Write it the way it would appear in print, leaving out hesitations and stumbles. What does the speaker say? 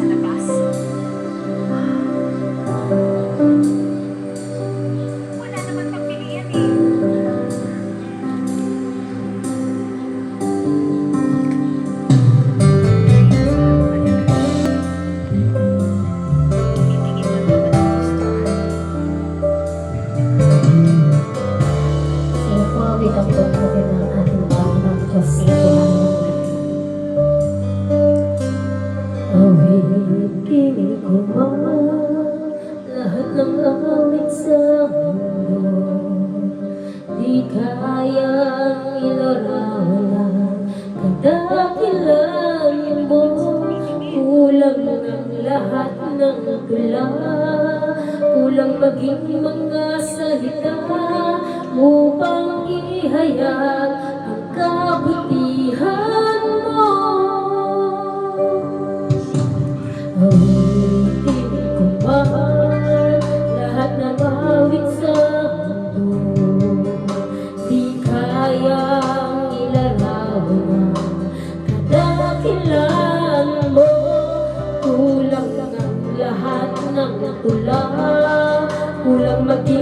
sa labas. Wala naman pagpilian eh. Lahat ng awit sa mundo di kayang ilarawan ang kadakilan mo. Kulang ng lahat ng tula, kulang maging mga salita upang ihayag ang kabutihan mo. Awitin ko man lahat ng awit sa mundo, di kayang ilarawan ang kadakilan mo. Kulang ang lahat ng tula, kulang maging